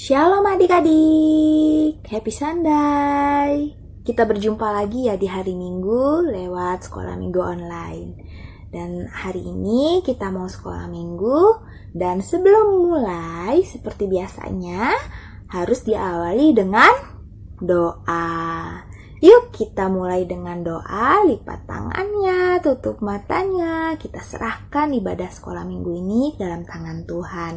Shalom adik-adik, happy Sunday. Kita berjumpa lagi ya di hari Minggu lewat sekolah minggu online. Dan hari ini kita mau sekolah minggu. Dan sebelum mulai, seperti biasanya harus diawali dengan doa. Yuk kita mulai dengan doa, lipat tangannya, tutup matanya. Kita serahkan ibadah sekolah minggu ini dalam tangan Tuhan.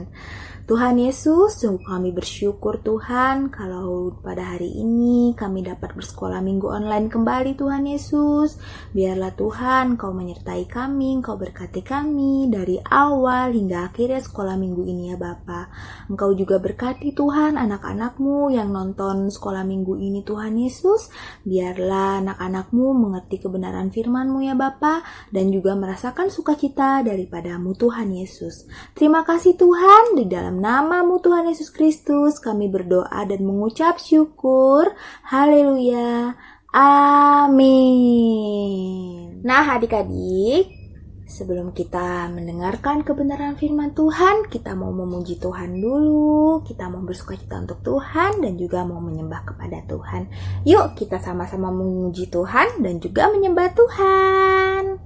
Tuhan Yesus, sungguh kami bersyukur Tuhan kalau pada hari ini kami dapat bersekolah minggu online kembali Tuhan Yesus. Biarlah Tuhan Kau menyertai kami, Kau berkati kami dari awal hingga akhirnya sekolah minggu ini ya Bapa. Engkau juga berkati Tuhan anak-anak-Mu yang nonton sekolah minggu ini Tuhan Yesus. Biarlah anak-anak-Mu mengerti kebenaran firman-Mu ya Bapa dan juga merasakan sukacita daripada-Mu Tuhan Yesus. Terima kasih Tuhan, di dalam nama-Mu Tuhan Yesus Kristus kami berdoa dan mengucap syukur. Haleluya. Amin. Nah adik-adik, sebelum kita mendengarkan kebenaran firman Tuhan, kita mau memuji Tuhan dulu. Kita mau bersukacita untuk Tuhan dan juga mau menyembah kepada Tuhan. Yuk kita sama-sama memuji Tuhan dan juga menyembah Tuhan.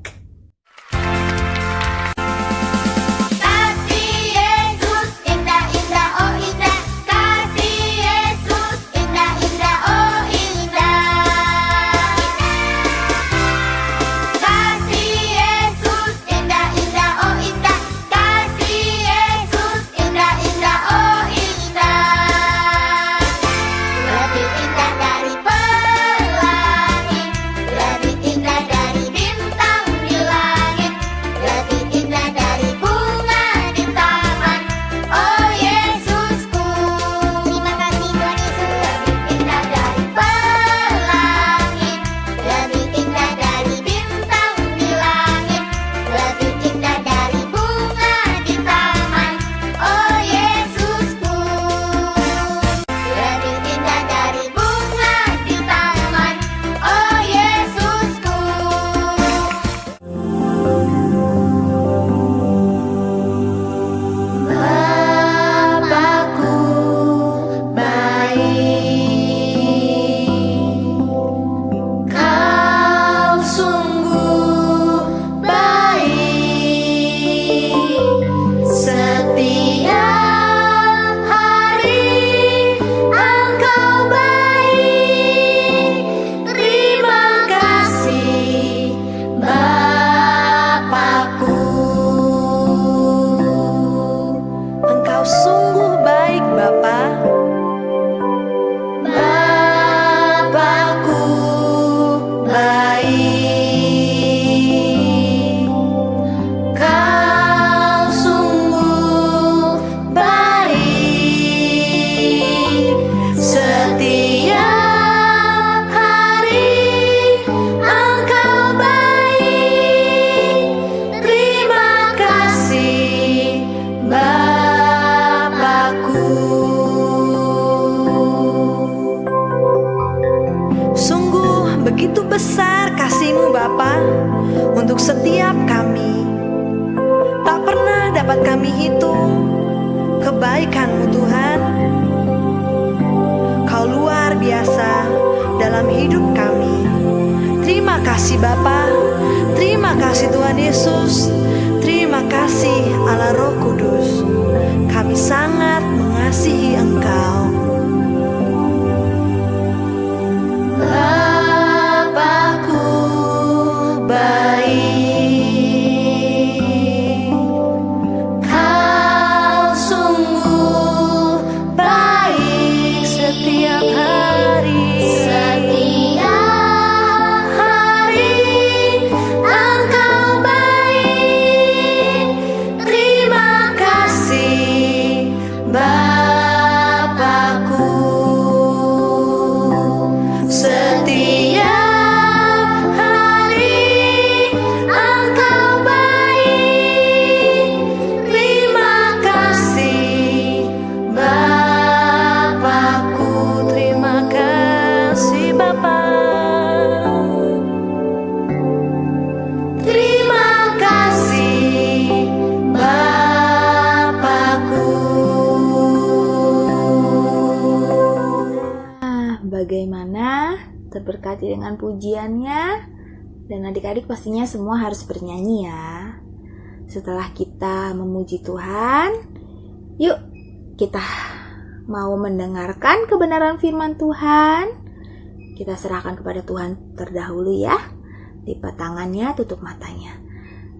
Begitu besar kasih-Mu Bapa untuk setiap kami. Tak pernah dapat kami hitung kebaikan-Mu Tuhan. Kau luar biasa dalam hidup kami. Terima kasih Bapa. Terima kasih Tuhan Yesus. Terima kasih Allah Roh Kudus. Kami sangat mengasihi Engkau. Bapa bagaimana? Terberkati dengan pujiannya. Dan adik-adik pastinya semua harus bernyanyi ya. Setelah kita memuji Tuhan, yuk kita mau mendengarkan kebenaran firman Tuhan. Kita serahkan kepada Tuhan terdahulu ya. Lipat tangannya, tutup matanya.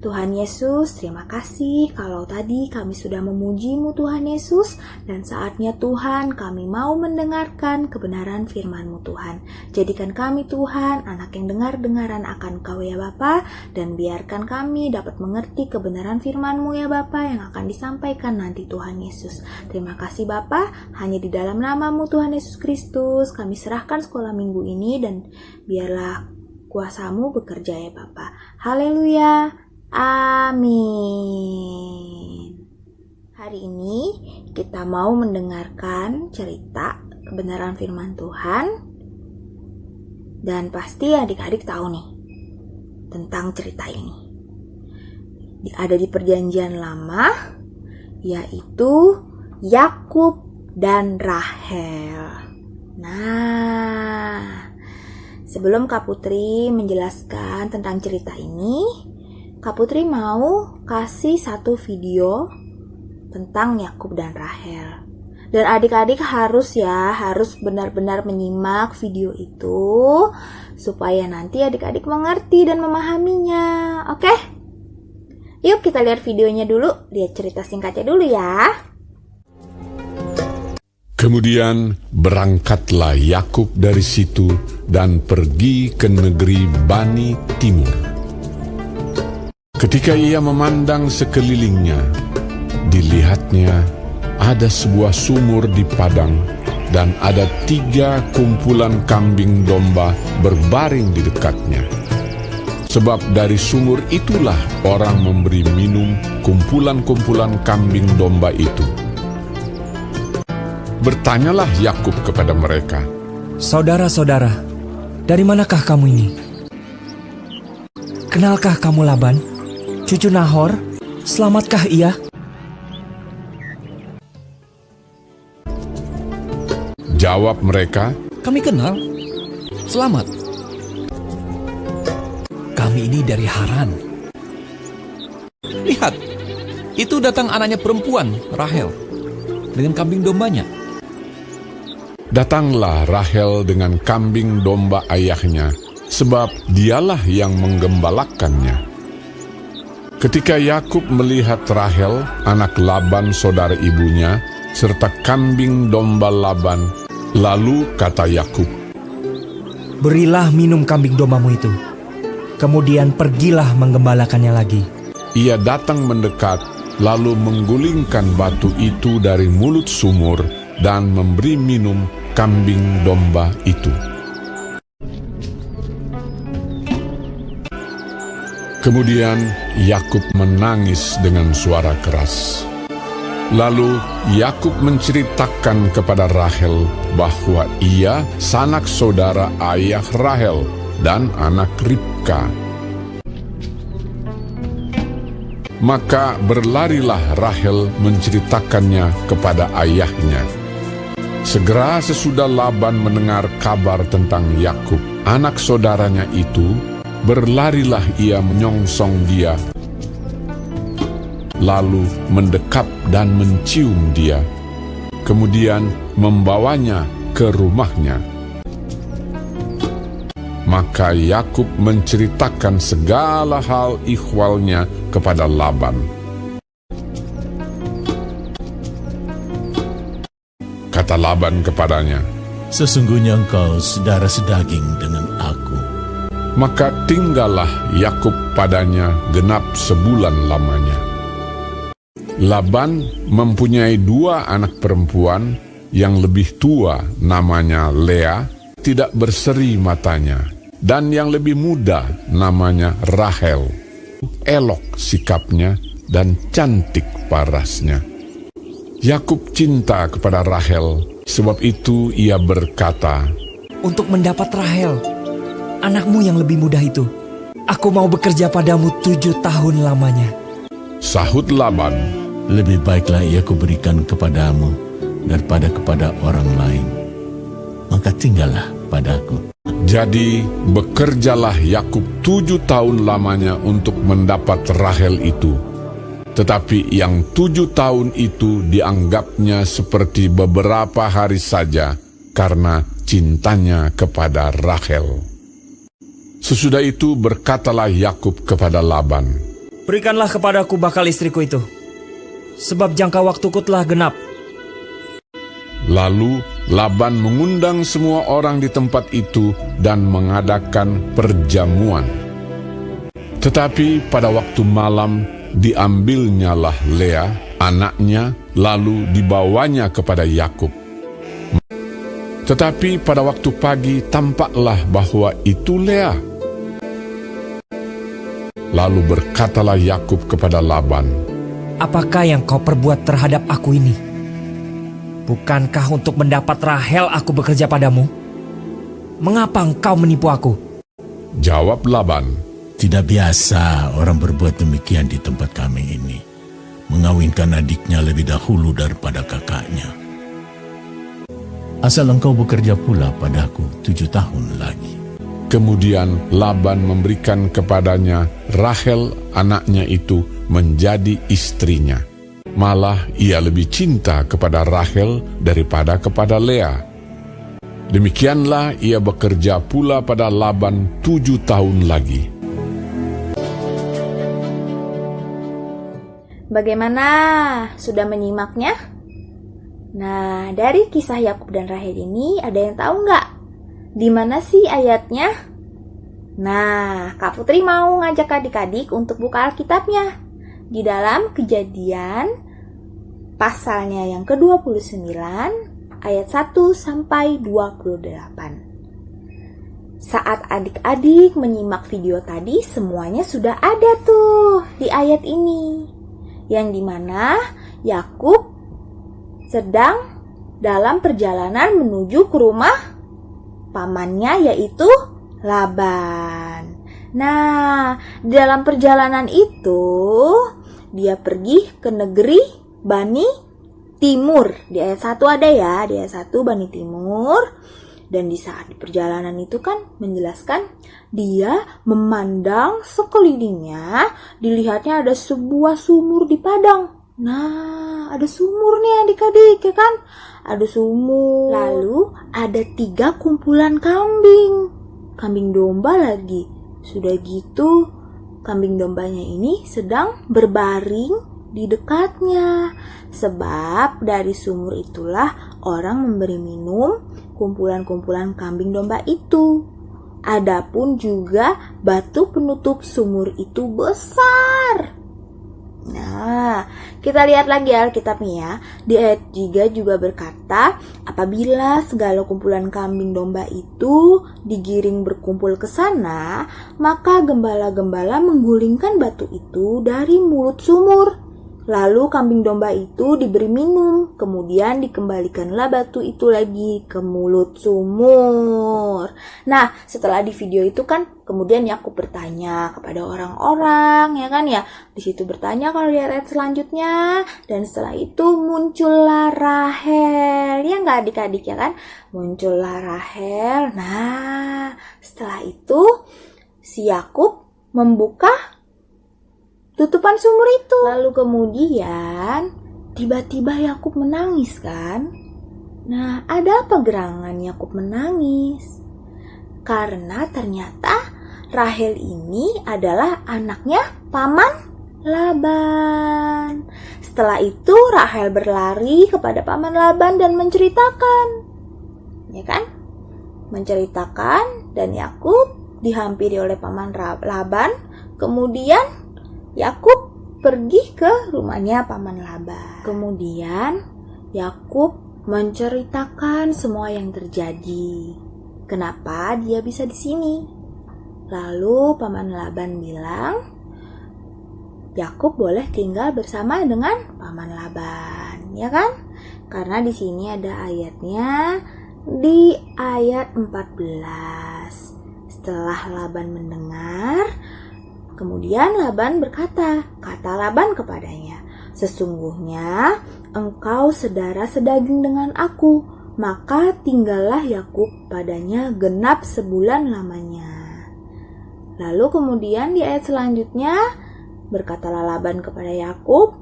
Tuhan Yesus, terima kasih kalau tadi kami sudah memuji-Mu Tuhan Yesus, dan saatnya Tuhan kami mau mendengarkan kebenaran firman-Mu Tuhan. Jadikan kami Tuhan anak yang dengar-dengaran akan Kau ya Bapa, dan biarkan kami dapat mengerti kebenaran firman-Mu ya Bapa yang akan disampaikan nanti Tuhan Yesus. Terima kasih Bapa, hanya di dalam nama-Mu Tuhan Yesus Kristus kami serahkan sekolah minggu ini, dan biarlah kuasa-Mu bekerja ya Bapa. Haleluya. Amin. Hari ini kita mau mendengarkan cerita kebenaran firman Tuhan. Dan pasti adik-adik tahu nih tentang cerita ini. Ada di Perjanjian Lama, yaitu Yakub dan Rahel. Nah, sebelum Kak Putri menjelaskan tentang cerita ini, Kak Putri mau kasih satu video tentang Yakub dan Rahel. Dan adik-adik harus benar-benar menyimak video itu supaya nanti adik-adik mengerti dan memahaminya. Oke? Yuk kita lihat videonya dulu, lihat cerita singkatnya dulu ya. Kemudian berangkatlah Yakub dari situ dan pergi ke negeri Bani Timur. Ketika ia memandang sekelilingnya, dilihatnya ada sebuah sumur di padang, dan ada 3 kumpulan kambing domba berbaring di dekatnya. Sebab dari sumur itulah orang memberi minum kumpulan-kumpulan kambing domba itu. Bertanyalah Yakub kepada mereka, "Saudara-saudara, dari manakah kamu ini? Kenalkah kamu Laban, cucu Nahor? Selamatkah ia?" Jawab mereka, "Kami kenal. Selamat. Kami ini dari Haran. Lihat, itu datang anaknya perempuan, Rahel, dengan kambing dombanya." Datanglah Rahel dengan kambing domba ayahnya, sebab dialah yang menggembalakannya. Ketika Yakub melihat Rahel, anak Laban saudara ibunya, serta kambing domba Laban, lalu kata Yakub, "Berilah minum kambing dombamu itu, kemudian pergilah menggembalakannya lagi." Ia datang mendekat, lalu menggulingkan batu itu dari mulut sumur dan memberi minum kambing domba itu. Kemudian Yakub menangis dengan suara keras. Lalu Yakub menceritakan kepada Rahel bahwa ia sanak saudara ayah Rahel dan anak Ribka. Maka berlarilah Rahel menceritakannya kepada ayahnya. Segera sesudah Laban mendengar kabar tentang Yakub, anak saudaranya itu, berlarilah ia menyongsong dia, lalu mendekap dan mencium dia, kemudian membawanya ke rumahnya. Maka Yakub menceritakan segala hal ihwalnya kepada Laban. Kata Laban kepadanya, "Sesungguhnya engkau saudara sedaging dengan aku." Maka tinggallah Yakub padanya genap sebulan lamanya. Laban mempunyai 2 anak perempuan, yang lebih tua namanya Lea, tidak berseri matanya, dan yang lebih muda namanya Rahel, elok sikapnya dan cantik parasnya. Yakub cinta kepada Rahel, sebab itu ia berkata, "Untuk mendapat Rahel, anakmu yang lebih muda itu, aku mau bekerja padamu 7 tahun lamanya." Sahut Laban, "Lebih baiklah ia kuberikan kepadamu daripada kepada orang lain. Maka tinggallah." padaku. Jadi bekerjalah Yakub 7 tahun lamanya untuk mendapat Rahel itu. Tetapi yang 7 tahun itu dianggapnya seperti beberapa hari saja karena cintanya kepada Rahel. Sesudah itu berkatalah Yakub kepada Laban, Berikanlah kepadaku bakal istriku itu, sebab jangka waktuku telah genap. Lalu Laban mengundang semua orang di tempat itu dan mengadakan perjamuan. Tetapi pada waktu malam diambilnyalah Lea, anaknya, lalu dibawanya kepada Yakub. Tetapi pada waktu pagi tampaklah bahwa itu Lea. Lalu berkatalah Yakub kepada Laban, Apakah yang kau perbuat terhadap aku ini? Bukankah untuk mendapat Rahel aku bekerja padamu? Mengapa engkau menipu aku? Jawab Laban, Tidak biasa orang berbuat demikian di tempat kami ini, mengawinkan adiknya lebih dahulu daripada kakaknya. Asal engkau bekerja pula padaku 7 tahun lagi. Kemudian Laban memberikan kepadanya Rahel anaknya itu menjadi istrinya. Malah ia lebih cinta kepada Rahel daripada kepada Lea. Demikianlah ia bekerja pula pada Laban 7 tahun lagi. Bagaimana? Sudah menyimaknya? Nah, dari kisah Yakub dan Rahel ini ada yang tahu nggak? Di mana sih ayatnya? Nah, Kak Putri mau ngajak adik-adik untuk buka Alkitabnya. Di dalam Kejadian pasalnya yang ke-29 ayat 1 sampai 28. Saat adik-adik menyimak video tadi, semuanya sudah ada tuh di ayat ini. Yang dimana Yakub sedang dalam perjalanan menuju ke rumah pamannya yaitu Laban. Nah, dalam perjalanan itu dia pergi ke negeri Bani Timur. Di ayat 1 ada ya, di ayat 1 Bani Timur. Dan di saat di perjalanan itu kan menjelaskan dia memandang sekelilingnya, dilihatnya ada sebuah sumur di padang. Nah, ada sumur nih adik-adik ya kan? Ada sumur. Lalu ada 3 kumpulan kambing. Kambing domba lagi. Sudah gitu, kambing dombanya ini sedang berbaring di dekatnya. Sebab dari sumur itulah orang memberi minum kumpulan-kumpulan kambing domba itu. Adapun juga batu penutup sumur itu besar. Nah, kita lihat lagi Alkitabnya ya. Di ayat 3 juga berkata, apabila segala kumpulan kambing domba itu digiring berkumpul ke sana, maka gembala-gembala menggulingkan batu itu dari mulut sumur. Lalu kambing domba itu diberi minum, kemudian dikembalikanlah batu itu lagi ke mulut sumur. Nah, setelah di video itu kan, kemudian Yakub bertanya kepada orang-orang, ya kan ya. Di situ bertanya kalau di ayat selanjutnya, dan setelah itu muncullah Rahel, ya nggak adik-adik ya kan? Muncullah Rahel. Nah, setelah itu si Yakub membuka tutupan sumur itu. Lalu kemudian tiba-tiba Yakub menangis kan? Nah, ada apa gerangan Yakub menangis? Karena ternyata Rahel ini adalah anaknya paman Laban. Setelah itu Rahel berlari kepada paman Laban dan menceritakan. Ya kan? Menceritakan, dan Yakub dihampiri oleh paman Laban. Kemudian Yakub pergi ke rumahnya paman Laban. Kemudian Yakub menceritakan semua yang terjadi. Kenapa dia bisa di sini? Lalu paman Laban bilang, Yakub boleh tinggal bersama dengan paman Laban, ya kan? Karena di sini ada ayatnya di ayat 14. Setelah Laban mendengar, kemudian Laban berkata, kata Laban kepadanya, sesungguhnya engkau sedara sedaging dengan aku, Maka tinggallah Yakub padanya genap sebulan lamanya. Lalu kemudian di ayat selanjutnya berkatalah Laban kepada Yakub,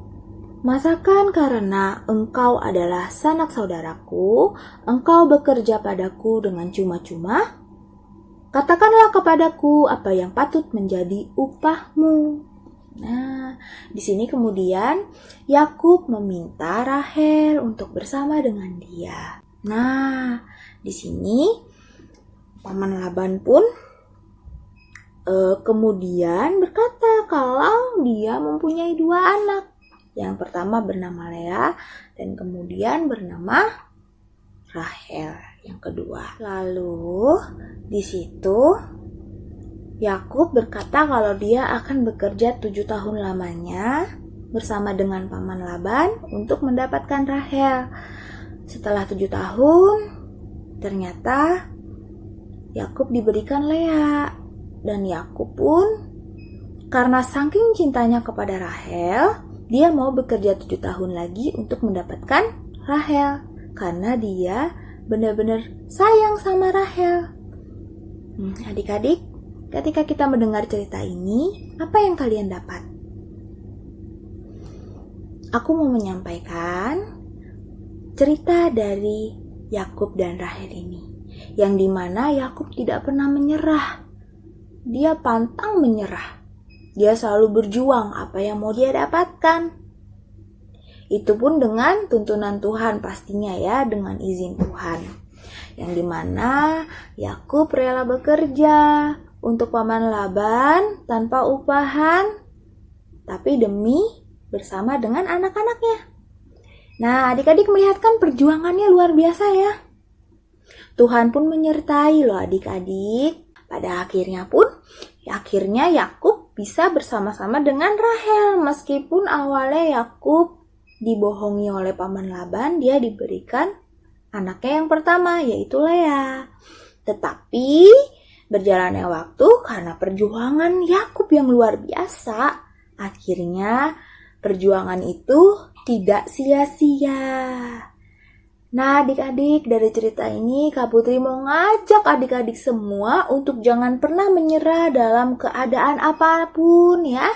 "Masakan karena engkau adalah sanak saudaraku, engkau bekerja padaku dengan cuma-cuma? Katakanlah kepadaku apa yang patut menjadi upahmu." Nah, di sini kemudian Yakub meminta Rahel untuk bersama dengan dia. Nah, di sini paman Laban pun kemudian berkata kalau dia mempunyai 2 anak. Yang pertama bernama Lea dan kemudian bernama Rahel yang kedua. Lalu di situ Yakub berkata kalau dia akan bekerja 7 tahun lamanya bersama dengan paman Laban untuk mendapatkan Rahel. Setelah 7 tahun, ternyata Yakub diberikan Lea. Dan Yakub pun karena saking cintanya kepada Rahel, dia mau bekerja 7 tahun lagi untuk mendapatkan Rahel. Karena dia benar-benar sayang sama Rahel. Adik-adik, ketika kita mendengar cerita ini, apa yang kalian dapat? Aku mau menyampaikan cerita dari Yakub dan Rahel ini, yang dimana Yakub tidak pernah menyerah. Dia pantang menyerah. Dia selalu berjuang apa yang mau dia dapatkan. Itu pun dengan tuntunan Tuhan pastinya ya, dengan izin Tuhan. Yang dimana Yakub rela bekerja untuk paman Laban tanpa upahan, tapi demi bersama dengan anak-anaknya. Nah, adik-adik melihat kan perjuangannya luar biasa ya. Tuhan pun menyertai loh adik-adik. Pada akhirnya Yakub bisa bersama-sama dengan Rahel. Meskipun awalnya Yakub dibohongi oleh paman Laban, dia diberikan anaknya yang pertama yaitu Lea. Tetapi berjalannya waktu karena perjuangan Yakub yang luar biasa, akhirnya perjuangan itu tidak sia-sia. Nah adik-adik, dari cerita ini Kak Putri mau ngajak adik-adik semua untuk jangan pernah menyerah dalam keadaan apapun ya.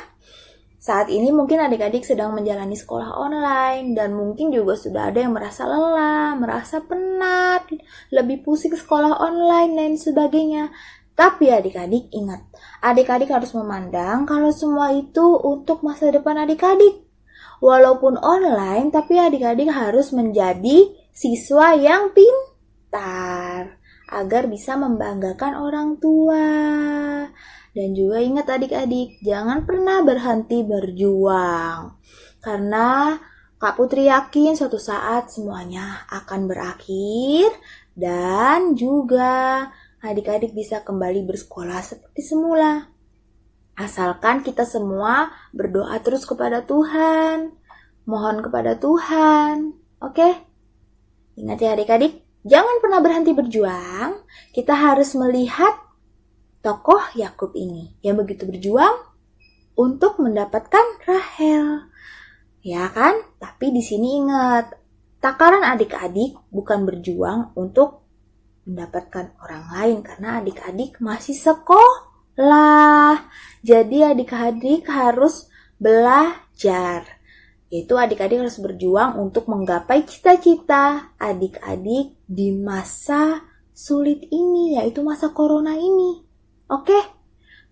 Saat ini mungkin adik-adik sedang menjalani sekolah online dan mungkin juga sudah ada yang merasa lelah, merasa penat, lebih pusing sekolah online dan sebagainya. Tapi adik-adik ingat, adik-adik harus memandang kalau semua itu untuk masa depan adik-adik. Walaupun online, tapi adik-adik harus menjadi siswa yang pintar agar bisa membanggakan orang tua. Dan juga ingat adik-adik, jangan pernah berhenti berjuang. Karena Kak Putri yakin suatu saat semuanya akan berakhir dan juga adik-adik bisa kembali bersekolah seperti semula. Asalkan kita semua berdoa terus kepada Tuhan, mohon kepada Tuhan. Oke? Ingat ya adik-adik, jangan pernah berhenti berjuang. Kita harus melihat tokoh Yakub ini yang begitu berjuang untuk mendapatkan Rahel. Ya kan? Tapi di sini ingat, takaran adik-adik bukan berjuang untuk mendapatkan orang lain karena adik-adik masih sekolah. Jadi adik-adik harus belajar. Yaitu adik-adik harus berjuang untuk menggapai cita-cita adik-adik di masa sulit ini, yaitu masa corona ini. Oke?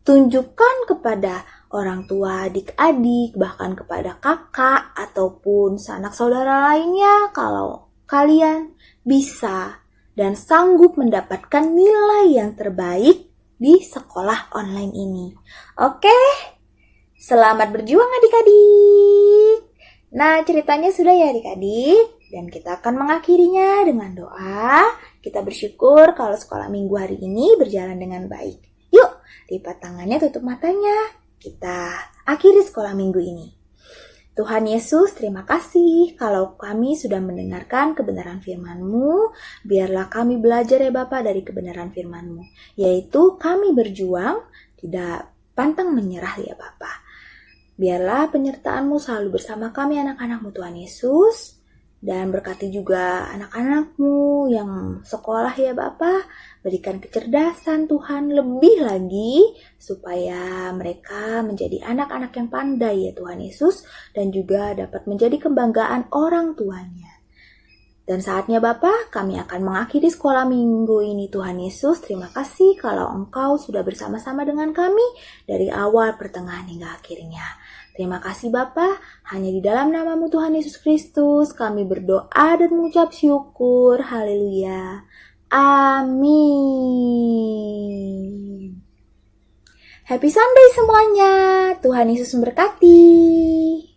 Tunjukkan kepada orang tua adik-adik, bahkan kepada kakak ataupun sanak saudara lainnya kalau kalian bisa dan sanggup mendapatkan nilai yang terbaik di sekolah online ini. Oke? Selamat berjuang adik-adik. Nah, ceritanya sudah ya adik-adik. Dan kita akan mengakhirinya dengan doa. Kita bersyukur kalau sekolah minggu hari ini berjalan dengan baik. Yuk, lipat tangannya, tutup matanya. Kita akhiri sekolah minggu ini. Tuhan Yesus, terima kasih kalau kami sudah mendengarkan kebenaran firman-Mu. Biarlah kami belajar ya Bapa dari kebenaran firman-Mu. Yaitu kami berjuang, tidak pantang menyerah ya Bapa. Biarlah penyertaan-Mu selalu bersama kami anak-anak-Mu Tuhan Yesus. Dan berkati juga anak-anakmu yang sekolah ya Bapa. Berikan kecerdasan Tuhan lebih lagi supaya mereka menjadi anak-anak yang pandai ya Tuhan Yesus. Dan juga dapat menjadi kebanggaan orang tuanya. Dan saatnya Bapa, kami akan mengakhiri sekolah minggu ini Tuhan Yesus. Terima kasih kalau Engkau sudah bersama-sama dengan kami dari awal, pertengahan hingga akhirnya. Terima kasih Bapa, hanya di dalam nama-Mu Tuhan Yesus Kristus kami berdoa dan mengucap syukur. Haleluya. Amin. Happy Sunday semuanya. Tuhan Yesus memberkati.